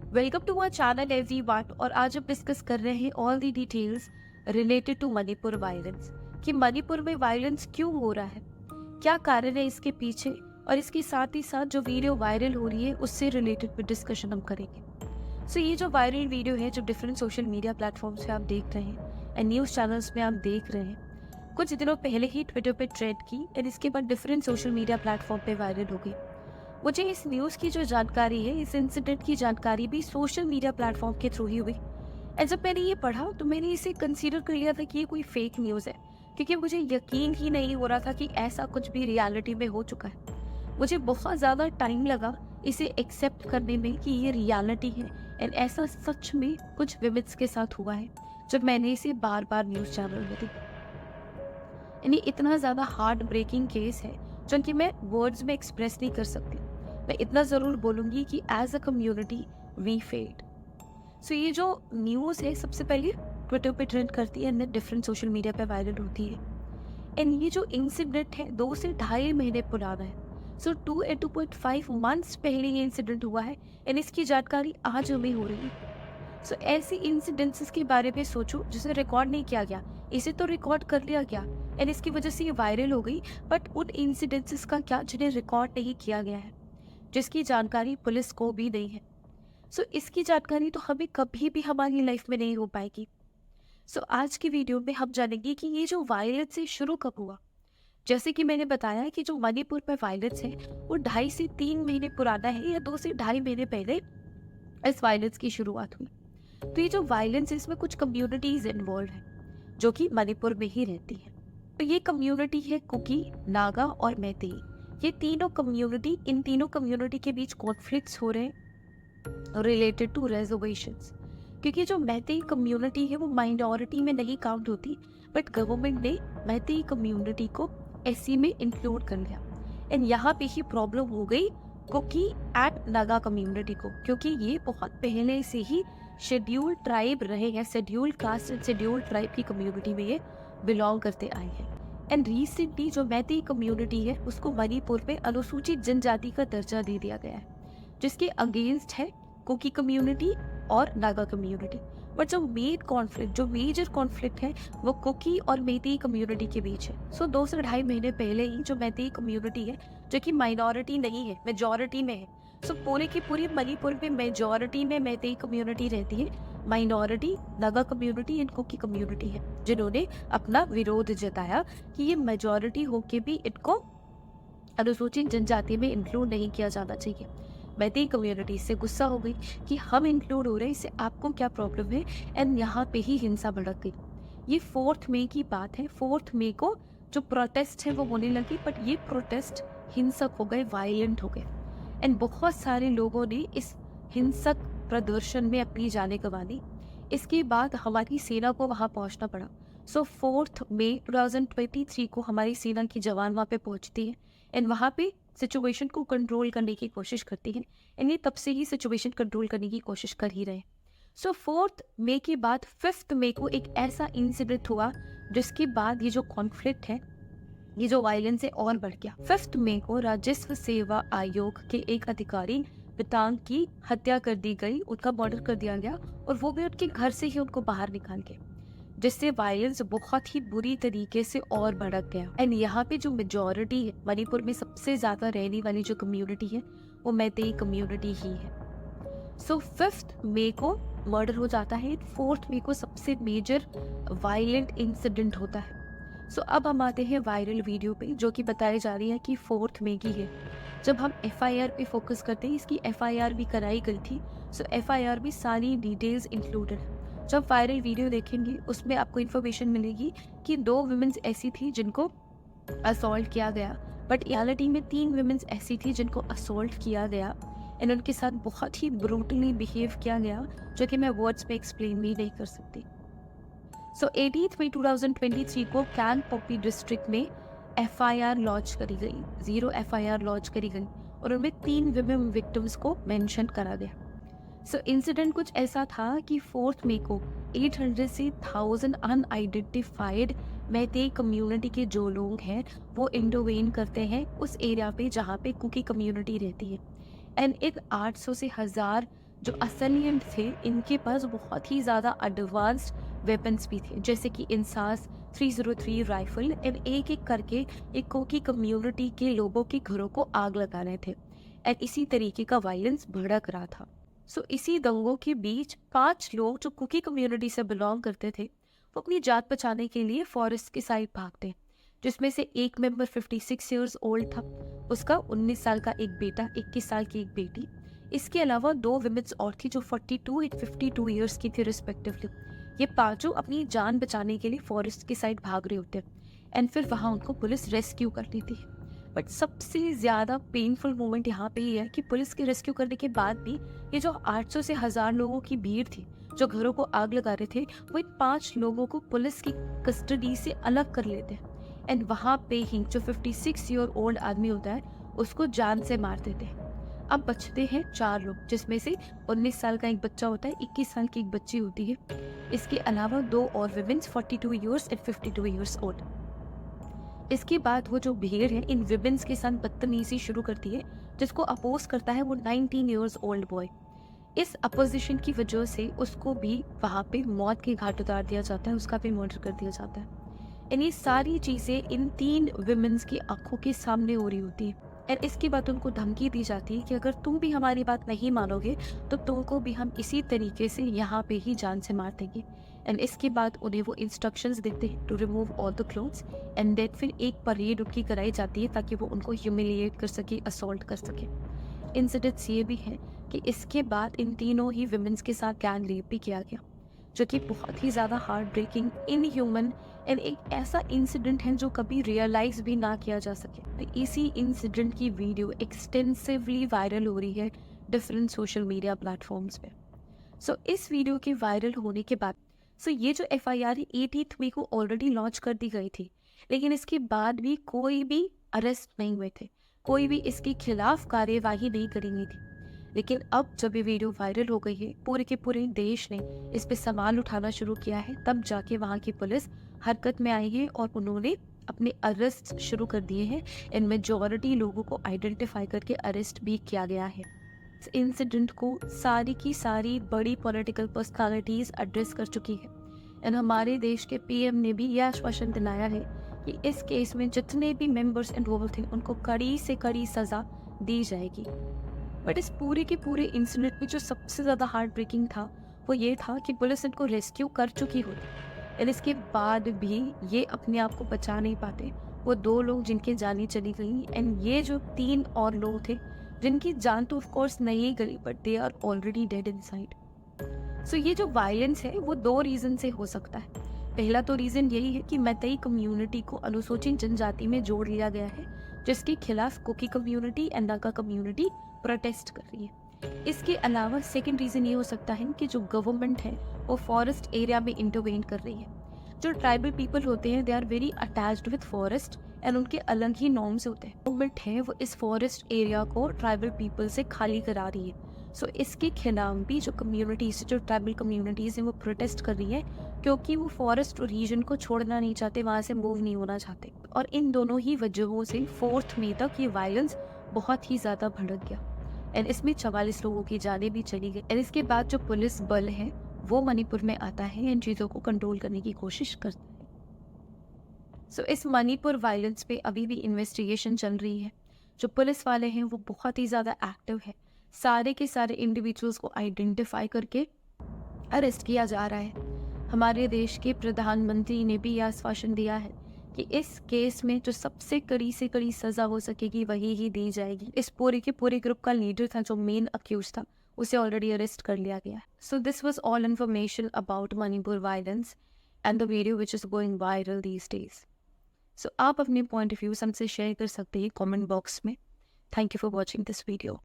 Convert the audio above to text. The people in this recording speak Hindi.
Welcome to our channel everyone. और आज हम डिस्कस कर रहे हैं all the details related to Manipur violence कि मणिपुर में वायलेंस क्यों हो रहा है, क्या कारण है इसके पीछे, और इसके साथ ही साथ जो वीडियो वायरल हो रही है उससे रिलेटेड भी डिस्कशन हम करेंगे। सो ये जो वायरल वीडियो है जो डिफरेंट सोशल मीडिया प्लेटफॉर्म्स पे आप देख रहे हैं एंड न्यूज़ चैनल्स में आप देख रहे हैं, कुछ दिनों पहले ही ट्विटर पे ट्रेंड की एंड इसके बाद डिफरेंट सोशल मीडिया प्लेटफॉर्म पे वायरल हो गई। मुझे इस न्यूज़ की जो जानकारी है, इस इंसिडेंट की जानकारी भी सोशल मीडिया प्लेटफॉर्म के थ्रू ही हुई। एंड जब मैंने ये पढ़ा तो मैंने इसे कंसीडर कर लिया था कि ये कोई फेक न्यूज़ है, क्योंकि मुझे यकीन ही नहीं हो रहा था कि ऐसा कुछ भी रियलिटी में हो चुका है। मुझे बहुत ज़्यादा टाइम लगा इसे एक्सेप्ट करने में कि ये रियलिटी है एंड ऐसा सच में कुछ विमेंस के साथ हुआ है, जब मैंने इसे बार बार न्यूज़ चैनल में देखा। यानी इतना ज़्यादा हार्ट ब्रेकिंग केस है जो कि मैं वर्ड्स में एक्सप्रेस नहीं कर सकती। मैं इतना ज़रूर बोलूँगी कि as a community we failed. So ये जो न्यूज़ है सबसे पहले ट्विटर पे ट्रेंड करती है एंड डिफरेंट सोशल मीडिया पे वायरल होती है। एंड ये जो इंसिडेंट है 2 से ढाई महीने पुराना है। सो 2.5 मंथ्स पहले ये इंसिडेंट हुआ है एंड इसकी जानकारी आज हमें हो रही है। सो ऐसी इंसिडेंसेस के बारे में सोचो जिसे रिकॉर्ड नहीं किया गया, इसे तो रिकॉर्ड कर लिया गया एंड इसकी वजह से ये वायरल हो गई। बट उन इंसिडेंसेस का क्या जिन्हें रिकॉर्ड नहीं किया गया है, जिसकी जानकारी पुलिस को भी नहीं है। सो इसकी जानकारी तो हमें कभी भी हमारी लाइफ में नहीं हो पाएगी। सो आज की वीडियो में हम जानेंगे कि ये जो वायलेंस है शुरू कब हुआ। जैसे कि मैंने बताया कि जो मणिपुर में वायलेंस है वो 2.5 से 3 महीने पुराना है, या 2 से ढाई महीने पहले इस वायलेंस की शुरुआत हुई। तो ये जो वायलेंस है इसमें कुछ कम्युनिटीज इन्वॉल्व है जो कि मणिपुर में ही रहती है। तो ये कम्युनिटी है कुकी, नागा और मैतेई। ये तीनों कम्युनिटी, इन तीनों कम्युनिटी के बीच कॉन्फ्लिक्ट्स हो रहे हैं रिलेटेड टू रिजर्वेशंस। क्योंकि जो मैतेई कम्युनिटी है वो माइनॉरिटी में नहीं काउंट होती, बट गवर्नमेंट ने मैतेई कम्युनिटी को एससी में इंक्लूड कर लिया। एंड यहाँ पे ही प्रॉब्लम हो गई कुकी एंड नागा कम्युनिटी को, क्योंकि ये बहुत पहले से ही शेड्यूल्ड ट्राइब रहे हैं, scheduled caste and scheduled tribe की कम्युनिटी में ये बिलोंग करते आए हैं। एंड रिसेंटली जो मैतेई कम्युनिटी है उसको मणिपुर में अनुसूचित जनजाति का दर्जा दे दिया गया है, जिसके अगेंस्ट है कुकी कम्युनिटी और नागा कम्युनिटी। बट जो मेन कॉन्फ्लिक्ट, जो मेजर कॉन्फ्लिक्ट है वो कुकी और मैतेई कम्युनिटी के बीच है। सो 2 से ढाई महीने पहले ही जो मैतेई कम्युनिटी है, जो कि माइनॉरिटी नहीं है, मेजॉरिटी में है। सो पूरे की पूरी मणिपुर में मेजॉरिटी में मैतेई कम्युनिटी रहती है, minority Naga community and Kuki community है, जिन्होंने अपना विरोध जताया कि ये मेजॉरिटी होके भी इनको अनुसूचित जनजाति में इंक्लूड नहीं किया जाना चाहिए। मैतेई कम्युनिटी से गुस्सा हो गई कि हम इंक्लूड हो रहे हैं, इससे आपको क्या प्रॉब्लम है। एंड यहाँ पे ही हिंसा भड़क गई। ये 4 मई की बात है। 4 मई को जो प्रोटेस्ट है वो होने लगी, बट ये प्रोटेस्ट हिंसक हो गए, वायलेंट हो गए एंड बहुत सारे लोगों ने इस हिंसक प्रदर्शन में अपनी जानें गंवा दी। इसके बाद हमारी सेना को वहाँ पहुँचना पड़ा। सो 4 मई 2023 को हमारी सेना की जवान वहाँ पे पहुँचती है एंड वहाँ पे सिचुएशन को कंट्रोल करने की कोशिश करती है। एंड ये तब से ही सिचुएशन कंट्रोल करने की कोशिश कर ही रहे हैं। सो 4 मई के बाद 5 मई को एक ऐसा इंसिडेंट हुआ जिसके बाद ये जो कॉन्फ्लिक्ट है, ये जो वायलेंस है और बढ़ गया। 5 मई को राजस्व सेवा आयोग के एक अधिकारी पितांग की हत्या कर दी गई, उनका मर्डर कर दिया गया, और वो भी उनके घर से ही उनको बाहर निकाल के, जिससे वायलेंस बहुत ही बुरी तरीके से और भड़क गया। एंड यहाँ पे जो मेजॉरिटी है, मणिपुर में सबसे ज्यादा रहने वाली जो कम्युनिटी है वो मैतेई कम्युनिटी ही है। सो 5 मई को मर्डर हो जाता है। 4 मई को सबसे मेजर वायलेंट इंसिडेंट होता है। सो अब हम आते हैं वायरल वीडियो पे, जो कि बताई जा रही है कि 4 मई की है। जब हम एफआईआर पे फोकस करते हैं, इसकी एफआईआर भी कराई गई थी। सो एफआईआर में सारी डिटेल्स इंक्लूडेड है। जब वायरल वीडियो देखेंगे उसमें आपको इन्फॉर्मेशन मिलेगी कि 2 वुमेन्स ऐसी थी जिनको असॉल्ट किया गया, बट रियलिटी में 3 वुमेन्स ऐसी थी जिनको असॉल्ट किया गया एंड उनके साथ बहुत ही ब्रूटली बिहेव किया गया, जो कि मैं वर्ड्स पे एक्सप्लेन भी नहीं कर सकती। सो 18 मई 2023 को कैन पॉपी डिस्ट्रिक्ट में एफआईआर लॉन्च करी गई, 0 एफआईआर लॉन्च करी गई और उनमें 3 विमेन विक्टिम्स को मेंशन करा गया। सो इंसिडेंट कुछ ऐसा था कि 4 मई को 800 से 1000 अनआइडेंटिफाइड मैतेई कम्युनिटी के जो लोग हैं वो इंटरवेन करते हैं उस एरिया पे जहाँ पे कुकी कम्युनिटी रहती है। एंड इन 800 से 1000 जो असलियत थे इनके पास बहुत ही ज़्यादा एडवांस्ड वेपन्स भी थे, जैसे कि इंसास 303 राइफल, एंड एक एक करके एक कोकी कम्युनिटी के लोगों के घरों को आग लगा रहे थे। एंड इसी तरीके का वायलेंस भड़क रहा था। सो इसी दंगों के बीच 5 लोग जो कुकी कम्युनिटी से बिलोंग करते थे वो अपनी जान बचाने के लिए फॉरेस्ट की साइड भागते, जिसमें से एक मेंबर 56 ईयर्स ओल्ड था, उसका 19 साल का एक बेटा, 21 साल की एक बेटी। इसके अलावा 2 विमेन्स और थी जो 42 एंड 52 ईयर्स की थी रिस्पेक्टिवली। ये पांचों अपनी जान बचाने के लिए फॉरेस्ट की साइड भाग रहे होते एंड फिर वहां उनको पुलिस रेस्क्यू करती थी। बट सबसे ज़्यादा पेनफुल मोमेंट यहाँ पे ही है कि पुलिस के रेस्क्यू करने के बाद भी ये जो 800 से 1000 लोगों की भीड़ थी जो घरों को आग लगा रहे थे, वो इन 5 लोगों को पुलिस की कस्टडी से अलग कर लेते हैं एंड वहाँ पे ही जो 56 ईयर ओल्ड आदमी होता है उसको जान से मार देते हैं। अब बचते हैं 4 लोग, जिसमें से 19 साल का एक बच्चा होता है, 21 साल की एक बच्ची होती है। इसके अलावा 2 और women's 42 years and 52 years old. इसके बाद वो जो भीड़ है इन विमेन्स के साथ बदतमीजी शुरू करती है, जिसको अपोज करता है वो 19 ईयर्स ओल्ड बॉय। इस अपोजिशन की वजह से उसको भी वहाँ पे मौत के घाट उतार दिया जाता है, उसका भी मर्डर कर दिया जाता है। एंड ये सारी चीज़ें इन 3 विमेन्स की आंखों के सामने हो रही होती है एंड इसके बाद उनको धमकी दी जाती है कि अगर तुम भी हमारी बात नहीं मानोगे तो तुमको भी हम इसी तरीके से यहाँ पे ही जान से मार देंगे। एंड इसके बाद उन्हें वो इंस्ट्रक्शंस देते हैं to remove all the clothes and then फिर एक परेड उनकी कराई जाती है ताकि वो उनको ह्यूमिलिएट कर सके, असॉल्ट कर सके। इंसिडेंट्स ये भी है कि इसके बाद इन तीनों ही विमेन्स के साथ गैंग रेप भी किया गया, जो कि बहुत ही ज़्यादा हार्ट ब्रेकिंग, इनह्यूमन एंड एक ऐसा इंसिडेंट है जो कभी रियलाइज भी ना किया जा सके। तो इसी इंसिडेंट की वीडियो एक्सटेंसिवली वायरल हो रही है डिफरेंट सोशल मीडिया प्लेटफॉर्म्स पे। सो इस वीडियो के वायरल होने के बाद ये जो FIR 18 मई को ऑलरेडी लॉन्च कर दी गई थी, लेकिन इसके बाद भी कोई भी अरेस्ट नहीं हुए थे, कोई भी इसके खिलाफ कार्यवाही नहीं करी गई थी। लेकिन अब जब ये वीडियो वायरल हो गई है, पूरे के पूरे देश ने इस पे सवाल उठाना शुरू किया है, तब जाके वहाँ की पुलिस हरकत में आई है और उन्होंने अपने अरेस्ट शुरू कर दिए हैं। इन मेजॉरिटी लोगों को आइडेंटिफाई करके अरेस्ट भी किया गया है। इस इंसिडेंट को सारी की सारी बड़ी पॉलिटिकल पर्सनालिटीज एड्रेस कर चुकी है एंड हमारे देश के PM ने भी यह आश्वासन दिलाया है कि इस केस में जितने भी मेंबर्स इन्वॉल्व थे उनको कड़ी से कड़ी सजा दी जाएगी। बट इस पूरे के पूरे इंसिडेंट में जो सबसे ज़्यादा हार्ट ब्रेकिंग था वो ये था कि पुलिस इनको रेस्क्यू कर चुकी होती एंड इसके बाद भी ये अपने आप को बचा नहीं पाते। वो 2 लोग जिनकी जानें चली गई एंड ये जो 3 और लोग थे जिनकी जान तो ऑफ कोर्स नहीं गई but they are already dead inside. So ये जो वायलेंस है वो 2 रीज़न से हो सकता है। पहला तो रीज़न यही है कि मैतेई कम्युनिटी को अनुसूचित जनजाति में जोड़ लिया गया है, जिसके खिलाफ Kuki community and Naga community protest कर रही है। इसके अलावा सेकंड रीज़न ये हो सकता है कि जो गवर्नमेंट है वो फॉरेस्ट एरिया में इंटरवेन कर रही है। जो ट्राइबल पीपल होते हैं they are very attached with forest and उनके अलग ही नॉर्म्स होते हैं। गवर्नमेंट है वो इस फॉरेस्ट एरिया को ट्राइबल पीपल से खाली करा रही है। सो इसके खिलाफ भी जो कम्युनिटीज़, जो ट्राइबल कम्युनिटीज़ हैं वो प्रोटेस्ट कर रही है, क्योंकि वो फॉरेस्ट रीजन को छोड़ना नहीं चाहते, वहाँ से मूव नहीं होना चाहते। और इन दोनों ही वजहों से 4 मई तक ये वायलेंस बहुत ही ज़्यादा भड़क गया एंड इसमें 44 लोगों की जानें भी चली गई। एंड इसके बाद जो पुलिस बल है वो मणिपुर में आता है इन चीज़ों को कंट्रोल करने की कोशिश करता है। सो इस मणिपुर वायलेंस पे अभी भी इन्वेस्टिगेशन चल रही है। जो पुलिस वाले हैं वो बहुत ही ज़्यादा एक्टिव है, सारे के सारे इंडिविजुअल्स को आइडेंटिफाई करके अरेस्ट किया जा रहा है। हमारे देश के प्रधानमंत्री ने भी यह आश्वासन दिया है कि इस केस में जो सबसे कड़ी से कड़ी सजा हो सकेगी वही ही दी जाएगी। इस पूरे के पूरे ग्रुप का लीडर था जो मेन अक्यूज था, उसे ऑलरेडी अरेस्ट कर लिया गया है। So this was all information about Manipur violence and the video which is going viral these days. So आप अपने पॉइंट ऑफ व्यू हमसे शेयर कर सकते हैं कमेंट बॉक्स में। Thank you for watching this video.